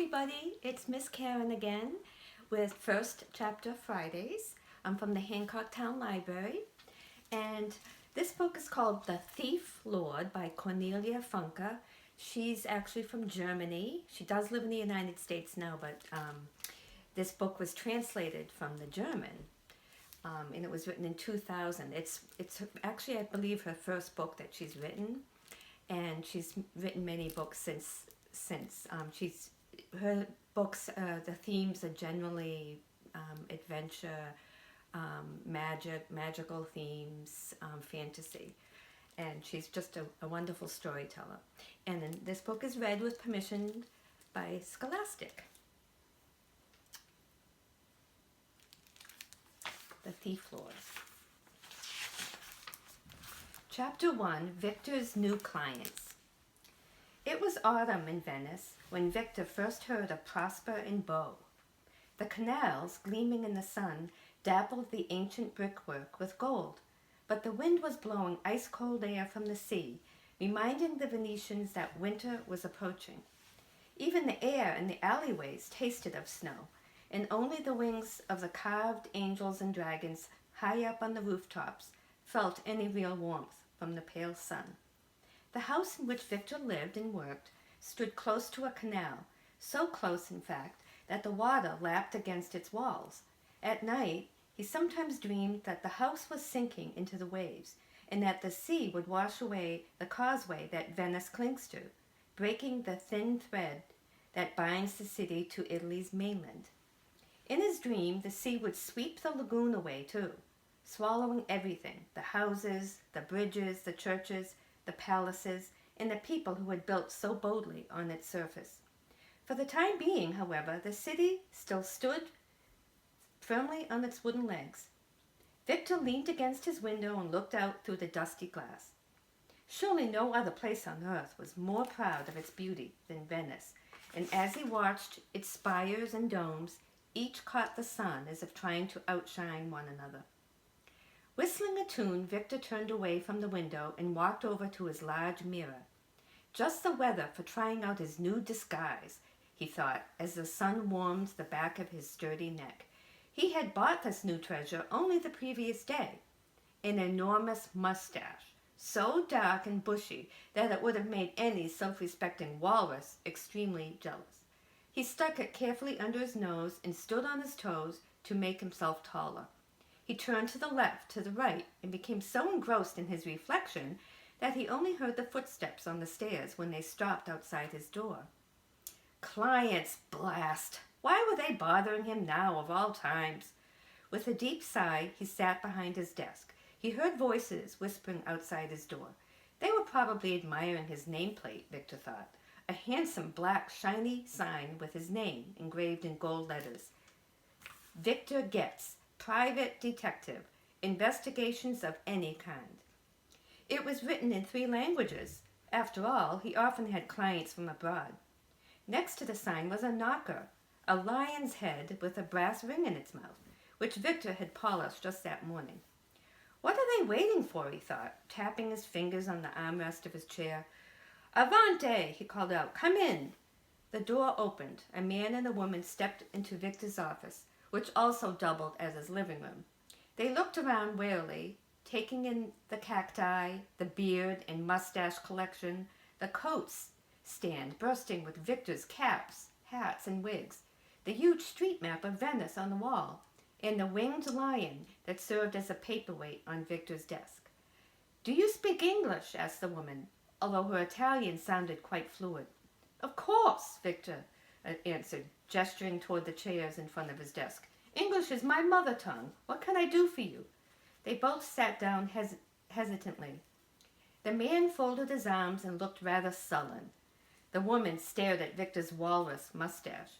everybody, it's Miss Karen again with First Chapter Fridays. I'm from the Hancock Town Library, and this book is called The Thief Lord by Cornelia Funke. She's actually from Germany. She does live in the United States now, but this book was translated from the German, and it was written in 2000. It's actually, I believe, her first book that she's written, and she's written many books since. Her books, the themes are generally adventure, magical themes, fantasy, and she's just a wonderful storyteller. And then this book is read with permission by Scholastic. The Thief Lord. Chapter 1, Victor's New Clients. It was autumn in Venice when Victor first heard of Prosper and Beau. The canals, gleaming in the sun, dappled the ancient brickwork with gold, but the wind was blowing ice-cold air from the sea, reminding the Venetians that winter was approaching. Even the air in the alleyways tasted of snow, and only the wings of the carved angels and dragons high up on the rooftops felt any real warmth from the pale sun. The house in which Victor lived and worked stood close to a canal, so close, in fact, that the water lapped against its walls. At night, he sometimes dreamed that the house was sinking into the waves, and that the sea would wash away the causeway that Venice clings to, breaking the thin thread that binds the city to Italy's mainland. In his dream, the sea would sweep the lagoon away, too, swallowing everything, the houses, the bridges, the churches, the palaces, and the people who had built so boldly on its surface. For the time being, however, the city still stood firmly on its wooden legs. Victor leaned against his window and looked out through the dusty glass. Surely no other place on earth was more proud of its beauty than Venice, and as he watched its spires and domes, each caught the sun as if trying to outshine one another. Whistling a tune, Victor turned away from the window and walked over to his large mirror. Just the weather for trying out his new disguise, he thought, as the sun warmed the back of his sturdy neck. He had bought this new treasure only the previous day, an enormous mustache, so dark and bushy that it would have made any self-respecting walrus extremely jealous. He stuck it carefully under his nose and stood on his toes to make himself taller. He turned to the left, to the right, and became so engrossed in his reflection that he only heard the footsteps on the stairs when they stopped outside his door. Clients, blast! Why were they bothering him now, of all times? With a deep sigh, he sat behind his desk. He heard voices whispering outside his door. They were probably admiring his nameplate, Victor thought, a handsome black shiny sign with his name engraved in gold letters. Victor Getz, Private Detective, Investigations of any kind. It was written in 3 languages. After all, he often had clients from abroad. Next to the sign was a knocker, a lion's head with a brass ring in its mouth, which Victor had polished just that morning. What are they waiting for, he thought, tapping his fingers on the armrest of his chair. Avante, he called out, come in. The door opened. A man and a woman stepped into Victor's office, which also doubled as his living room. They looked around warily, taking in the cacti, the beard and mustache collection, the coats stand bursting with Victor's caps, hats, and wigs, the huge street map of Venice on the wall, and the winged lion that served as a paperweight on Victor's desk. Do you speak English? Asked the woman, although her Italian sounded quite fluid. Of course, Victor answered, gesturing toward the chairs in front of his desk. English is my mother tongue. What can I do for you? They both sat down hesitantly. The man folded his arms and looked rather sullen. The woman stared at Victor's walrus mustache.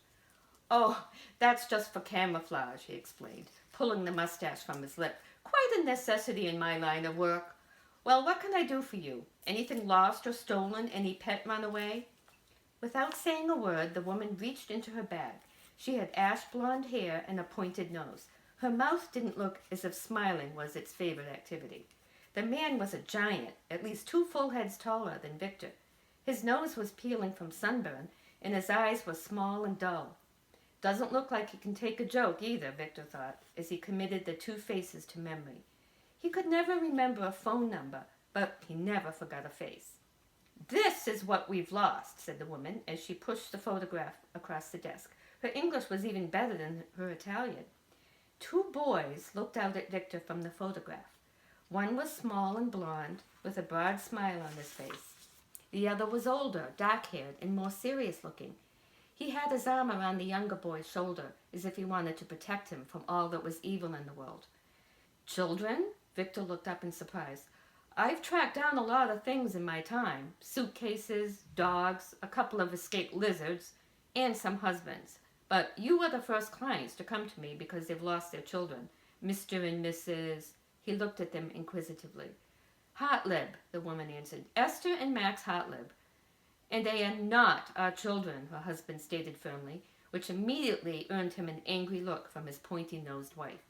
Oh, that's just for camouflage, he explained, pulling the mustache from his lip. Quite a necessity in my line of work. Well, what can I do for you? Anything lost or stolen? Any pet run away? Without saying a word, the woman reached into her bag. She had ash blonde hair and a pointed nose. Her mouth didn't look as if smiling was its favorite activity. The man was a giant, at least 2 full heads taller than Victor. His nose was peeling from sunburn, and his eyes were small and dull. Doesn't look like he can take a joke either, Victor thought, as he committed the two faces to memory. He could never remember a phone number, but he never forgot a face. "This is what we've lost," said the woman as she pushed the photograph across the desk. Her English was even better than her Italian. Two boys looked out at Victor from the photograph. One was small and blond, with a broad smile on his face. The other was older, dark-haired, and more serious-looking. He had his arm around the younger boy's shoulder, as if he wanted to protect him from all that was evil in the world. "Children?" Victor looked up in surprise. "I've tracked down a lot of things in my time. Suitcases, dogs, a couple of escaped lizards, and some husbands. But you are the first clients to come to me because they've lost their children. Mr. and Mrs. He looked at them inquisitively. "Hartlib," the woman answered. "Esther and Max Hartlib." "And they are not our children," her husband stated firmly, which immediately earned him an angry look from his pointy-nosed wife.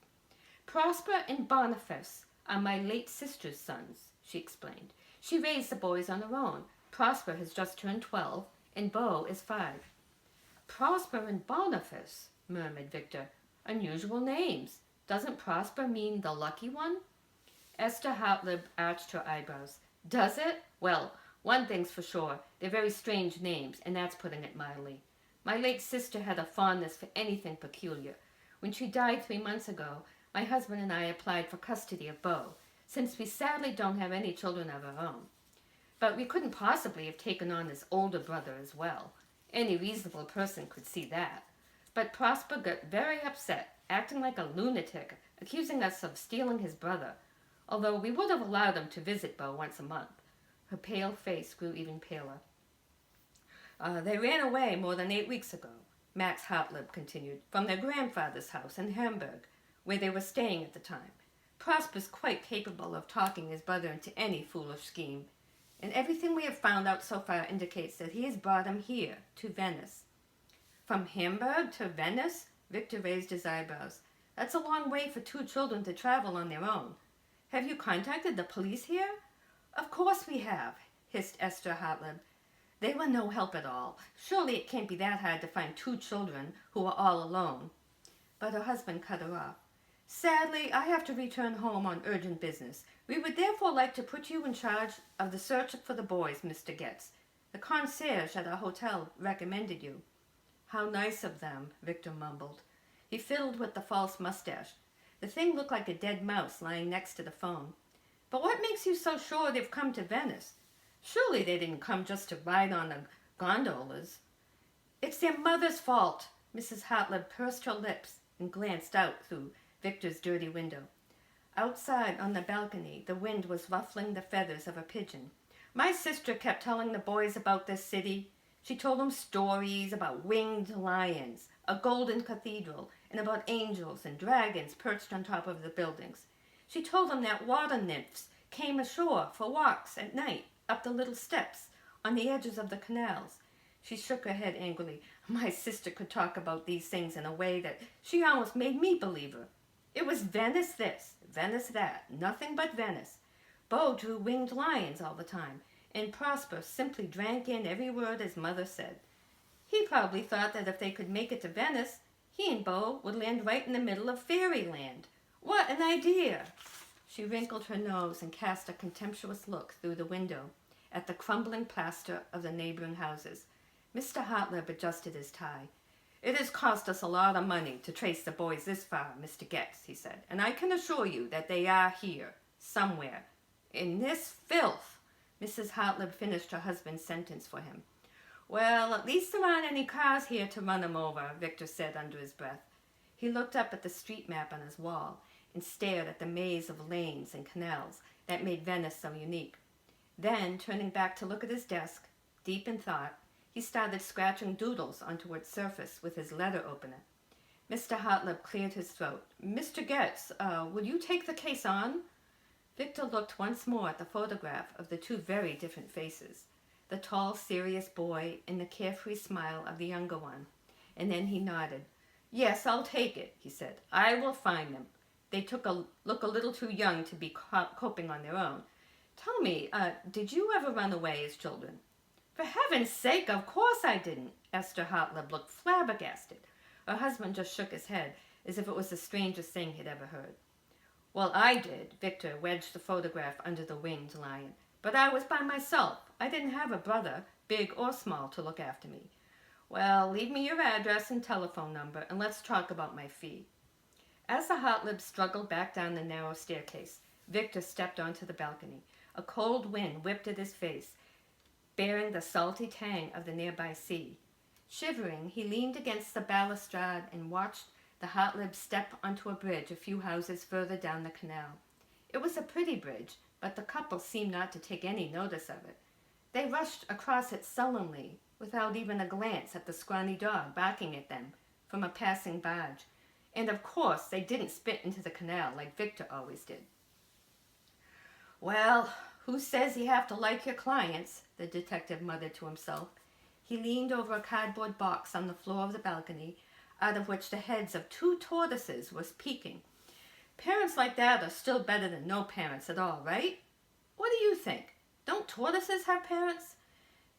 "Prosper and Boniface are my late sister's sons," she explained. "She raised the boys on her own. Prosper has just turned 12, and Beau is 5. "Prosper and Boniface," murmured Victor. "Unusual names. Doesn't Prosper mean the lucky one?" Esther Hartlib arched her eyebrows. "Does it? Well, one thing's for sure. They're very strange names, and that's putting it mildly. My late sister had a fondness for anything peculiar. When she died 3 months ago, my husband and I applied for custody of Beau, since we sadly don't have any children of our own. But we couldn't possibly have taken on this older brother as well. Any reasonable person could see that. But Prosper got very upset, acting like a lunatic, accusing us of stealing his brother, although we would have allowed him to visit Beau once a month." Her pale face grew even paler. "They ran away more than 8 weeks ago," Max Hartlib continued, "from their grandfather's house in Hamburg, where they were staying at the time. Prosper's quite capable of talking his brother into any foolish scheme, and everything we have found out so far indicates that he has brought him here, to Venice." "From Hamburg to Venice?" Victor raised his eyebrows. "That's a long way for 2 children to travel on their own. Have you contacted the police here?" "Of course we have," hissed Esther Hartlib. "They were no help at all. Surely it can't be that hard to find 2 children who are all alone." But her husband cut her off. "Sadly, I have to return home on urgent business. We would therefore like to put you in charge of the search for the boys, Mr. Getz. The concierge at our hotel recommended you." "How nice of them," Victor mumbled. He fiddled with the false mustache. The thing looked like a dead mouse lying next to the phone. "But what makes you so sure they've come to Venice? Surely they didn't come just to ride on the gondolas." "It's their mother's fault." Mrs. Hartlib pursed her lips and glanced out through Victor's dirty window. Outside on the balcony, the wind was ruffling the feathers of a pigeon. "My sister kept telling the boys about this city. She told them stories about winged lions, a golden cathedral, and about angels and dragons perched on top of the buildings. She told them that water nymphs came ashore for walks at night up the little steps on the edges of the canals." She shook her head angrily. "My sister could talk about these things in a way that she almost made me believe her. It was Venice this, Venice that, nothing but Venice. Beau drew winged lions all the time, and Prosper simply drank in every word his mother said. He probably thought that if they could make it to Venice, he and Beau would land right in the middle of Fairyland. What an idea!" She wrinkled her nose and cast a contemptuous look through the window at the crumbling plaster of the neighboring houses. Mr. Hartlib adjusted his tie. "It has cost us a lot of money to trace the boys this far, Mr. Getz," he said, "and I can assure you that they are here, somewhere. In this filth." Mrs. Hartlib finished her husband's sentence for him. "Well, at least there aren't any cars here to run them over," Victor said under his breath. He looked up at the street map on his wall and stared at the maze of lanes and canals that made Venice so unique. Then, turning back to look at his desk, deep in thought, he started scratching doodles onto its surface with his letter opener. Mr. Hartlib cleared his throat. "Mr. Getz, will you take the case on?" Victor looked once more at the photograph of the 2 very different faces, the tall, serious boy and the carefree smile of the younger one, and then he nodded. "Yes, I'll take it," he said. "I will find them. They look a little too young to be coping on their own. Tell me, did you ever run away as children?" For heaven's sake, of course I didn't. Esther Hartleb looked flabbergasted. Her husband just shook his head, as if it was the strangest thing he'd ever heard. Well, I did. Victor wedged the photograph under the winged lion. But I was by myself. I didn't have a brother, big or small, to look after me. Well, leave me your address and telephone number, and let's talk about my fee. As the Hartlebs struggled back down the narrow staircase, Victor stepped onto the balcony. A cold wind whipped at his face, bearing the salty tang of the nearby sea. Shivering, he leaned against the balustrade and watched the Hartlebs step onto a bridge a few houses further down the canal. It was a pretty bridge, but the couple seemed not to take any notice of it. They rushed across it sullenly, without even a glance at the scrawny dog barking at them from a passing barge. And of course, they didn't spit into the canal like Victor always did. Well, who says you have to like your clients? The detective muttered to himself. He leaned over a cardboard box on the floor of the balcony, out of which the heads of 2 tortoises was peeking. Parents like that are still better than no parents at all, right? What do you think? Don't tortoises have parents?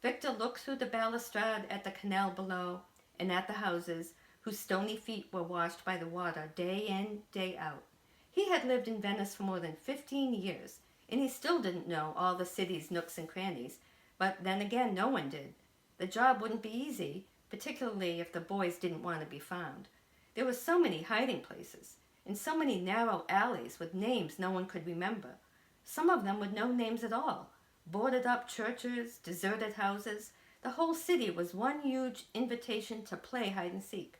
Victor looked through the balustrade at the canal below and at the houses, whose stony feet were washed by the water day in, day out. He had lived in Venice for more than 15 years, and he still didn't know all the city's nooks and crannies. But then again, no one did. The job wouldn't be easy, particularly if the boys didn't want to be found. There were so many hiding places, and so many narrow alleys with names no one could remember. Some of them with no names at all. Boarded up churches, deserted houses. The whole city was one huge invitation to play hide and seek.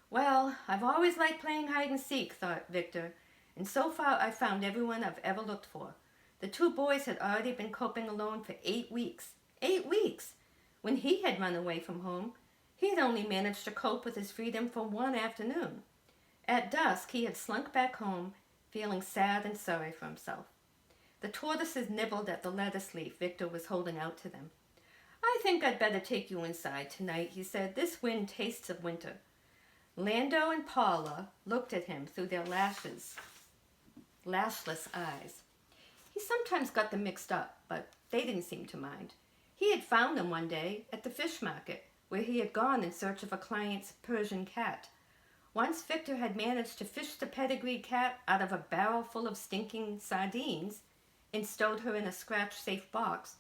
Well, I've always liked playing hide and seek, thought Victor, and so far I've found everyone I've ever looked for. The 2 boys had already been coping alone for 8 weeks. 8 weeks! When he had run away from home, he had only managed to cope with his freedom for 1 afternoon. At dusk, he had slunk back home, feeling sad and sorry for himself. The tortoises nibbled at the lettuce leaf Victor was holding out to them. I think I'd better take you inside tonight, he said. This wind tastes of winter. Lando and Paula looked at him through their lashless eyes. He sometimes got them mixed up, but they didn't seem to mind. He had found them one day at the fish market, where he had gone in search of a client's Persian cat. Once Victor had managed to fish the pedigreed cat out of a barrel full of stinking sardines and stowed her in a scratch-safe box,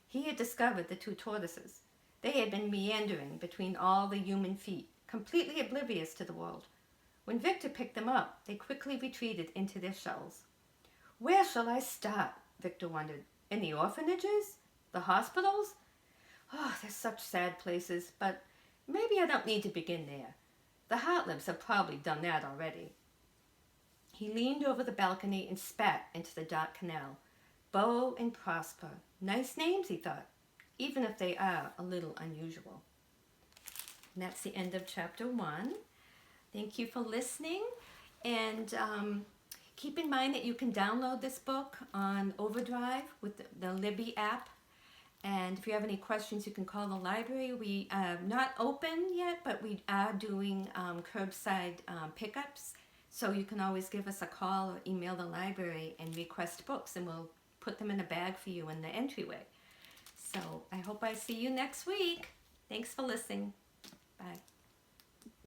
he had discovered the 2 tortoises. They had been meandering between all the human feet, completely oblivious to the world. When Victor picked them up, they quickly retreated into their shells. Where shall I start? Victor wondered. In the orphanages? The hospitals? Oh, they're such sad places, but maybe I don't need to begin there. The Hartlebs have probably done that already. He leaned over the balcony and spat into the dark canal. Beau and Prosper. Nice names, he thought, even if they are a little unusual. And that's the end of chapter 1. Thank you for listening. And keep in mind that you can download this book on Overdrive with the Libby app. And if you have any questions, you can call the library. We are not open yet, but we are doing curbside pickups. So you can always give us a call or email the library and request books, and we'll put them in a bag for you in the entryway. So I hope I see you next week. Thanks for listening. Bye.